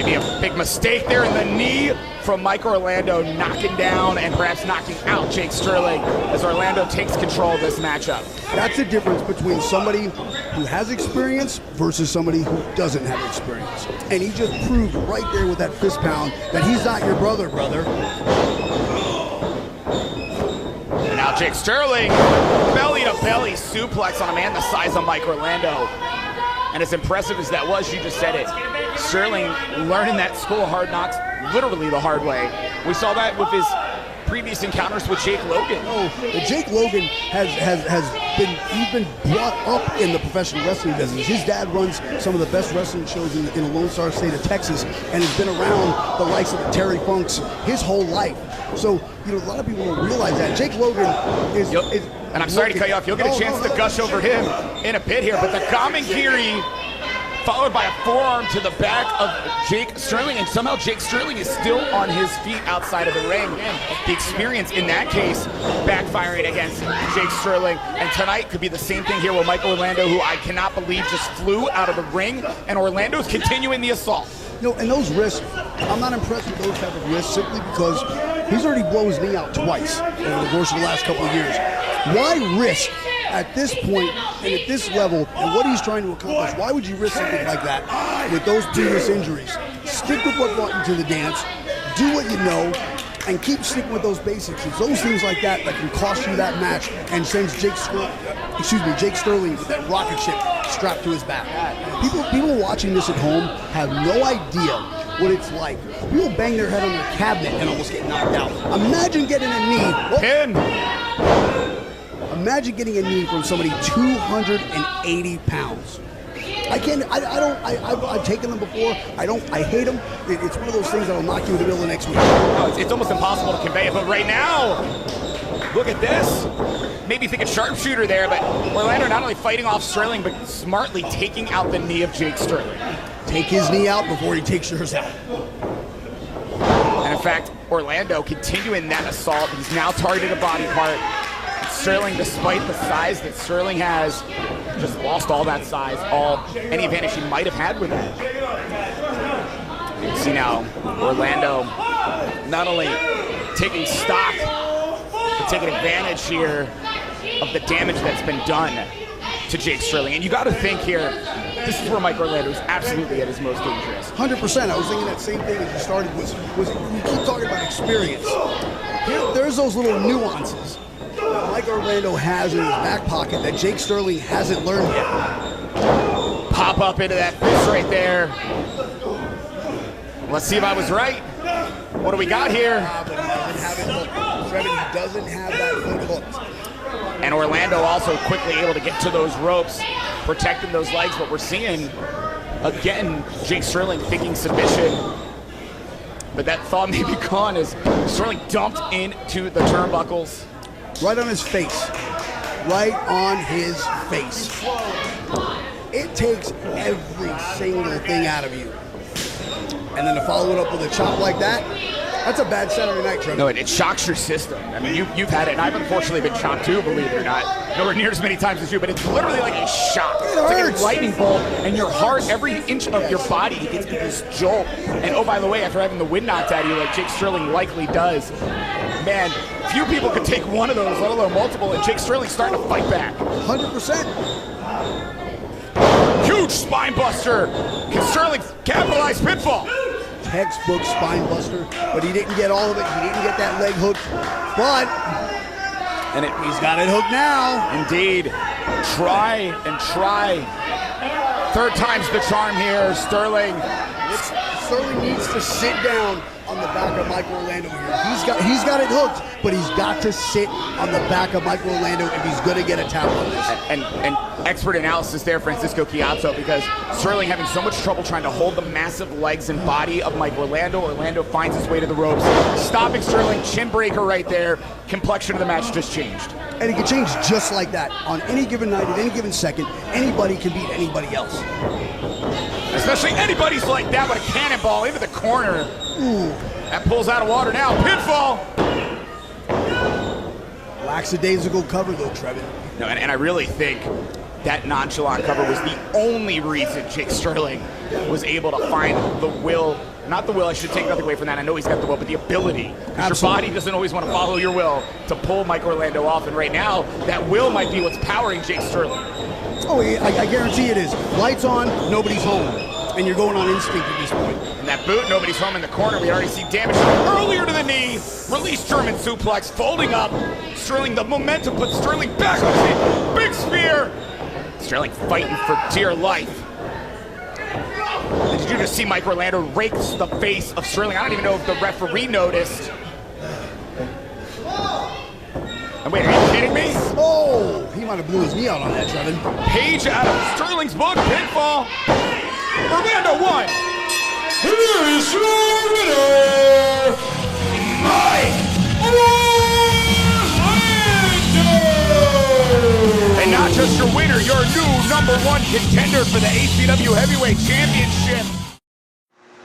maybe a big mistake there in the knee from Mike Orlando, knocking down and perhaps knocking out Jake Sterling as Orlando takes control of this matchup. That's the difference between somebody who has experience versus somebody who doesn't have experience. And he just proved right there with that fist pound that he's not your brother. And now Jake Sterling, belly-to-belly suplex on a man the size of Mike Orlando. And as impressive as that was, you just said it, Sterling learning that school of hard knocks literally the hard way. We saw that with his previous encounters with Jake Logan. Oh, Jake Logan he's been brought up in the professional wrestling business. His dad runs some of the best wrestling shows in the Lone Star State of Texas and has been around the likes of the Terry Funks his whole life. So, a lot of people don't realize that. Jake Logan is and I'm sorry to cut you off. You'll get a chance to gush over him in a bit here, but the Kamengiri followed by a forearm to the back of Jake Sterling, and somehow Jake Sterling is still on his feet outside of the ring. The experience in that case backfiring against Jake Sterling, and tonight could be the same thing here with Mike Orlando, who I cannot believe just flew out of the ring, and Orlando's continuing the assault. And those wrists, I'm not impressed with those type of wrists simply because he's already blown his knee out twice over the course of the last couple of years. Why risk at this point and at this level and what he's trying to accomplish? Why would you risk something like that with those previous injuries? Stick with what brought you to the dance, do what you know, and keep sticking with those basics. It's those things like that that can cost you that match and sends Jake Sterling with that rocket ship strapped to his back. People watching this at home have no idea what it's like. People bang their head on their cabinet and almost get knocked out. Imagine getting a knee. Pin. Imagine getting a knee from somebody 280 pounds. I've taken them before. I hate them. It's one of those things that'll knock you in the middle of next week. Oh, it's almost impossible to convey it, but right now, look at this. Maybe think a sharpshooter there, but Orlando not only fighting off Sterling, but smartly taking out the knee of Jake Sterling. Take his knee out before he takes yours out. And in fact, Orlando continuing that assault. He's now targeted a body part. Sterling, despite the size that Sterling has, just lost all that size, any advantage he might have had with that. You can see now Orlando not only taking stock, but taking advantage here of the damage that's been done to Jake Sterling. And you got to think here, this is where Mike Orlando is absolutely at his most dangerous. 100%. I was thinking that same thing as you started was we keep talking about experience. There's those little nuances that Mike Orlando has in his back pocket that Jake Sterling hasn't learned yet. Pop up into that fist right there. Let's see if I was right. What do we got here? But he doesn't have it hooked. Trevin, he doesn't have that foot hooked. And Orlando also quickly able to get to those ropes, protecting those legs. But we're seeing, again, Jake Sterling thinking submission. But that thought may be gone as Sterling dumped into the turnbuckles. Right on his face. Right on his face. It takes every single thing out of you. And then to follow it up with a chop like that, that's a bad Saturday night, Trevor. No, it shocks your system. I mean, you've had it, and I've unfortunately been chopped too, believe it or not. Nowhere near as many times as you, but it's literally like a shock. It it's hurts. like a lightning bolt, and your heart, every inch of your body gets this jolt. And oh, by the way, after having the wind knocked out of you, like Jake Sterling likely does, man, few people could take one of those, let alone multiple, and Jake Sterling's starting to fight back. 100%. Huge spine buster. Can Sterling capitalize pinfall? Textbook spine buster, but he didn't get all of it. He didn't get that leg hook, but he's got it hooked now. Indeed. Try and try. Third time's the charm here. Sterling needs to sit down on the back of Mike Orlando here. He's got it hooked, but he's got to sit on the back of Mike Orlando if he's going to get a tap on this. And expert analysis there, Francisco Chiazzo, because Sterling having so much trouble trying to hold the massive legs and body of Mike Orlando. Orlando finds his way to the ropes, stopping Sterling, chin breaker right there. Complexion of the match just changed. And it can change just like that. On any given night, at any given second, anybody can beat anybody else. Especially anybody's like that with a cannonball into the corner. Ooh. That pulls out of water now. Pinfall. Lackadaisical cover though, Trevin. No, and I really think that nonchalant cover was the only reason Jake Sterling was able to find the will Not the will. I should take nothing away from that. I know he's got the will, but the ability. Because your body doesn't always want to follow your will to pull Mike Orlando off. And right now, that will might be what's powering Jake Sterling. Oh, I guarantee it is. Lights on, nobody's home. And you're going on instinct at this point. And that boot, nobody's home in the corner. We already see damage earlier to the knee. Release German suplex, folding up. Sterling, the momentum puts Sterling back on his feet. Big spear. Sterling fighting for dear life. Did you just see Mike Orlando rakes the face of Sterling? I don't even know if the referee noticed. And wait, are you kidding me? Oh, he might have blew his knee out on that, Trevin. Page out of Sterling's book, pinfall. Orlando won. Here is your winner, Mike Orlando! And not just your winner, your new #1 contender for the ACW Heavyweight Championship.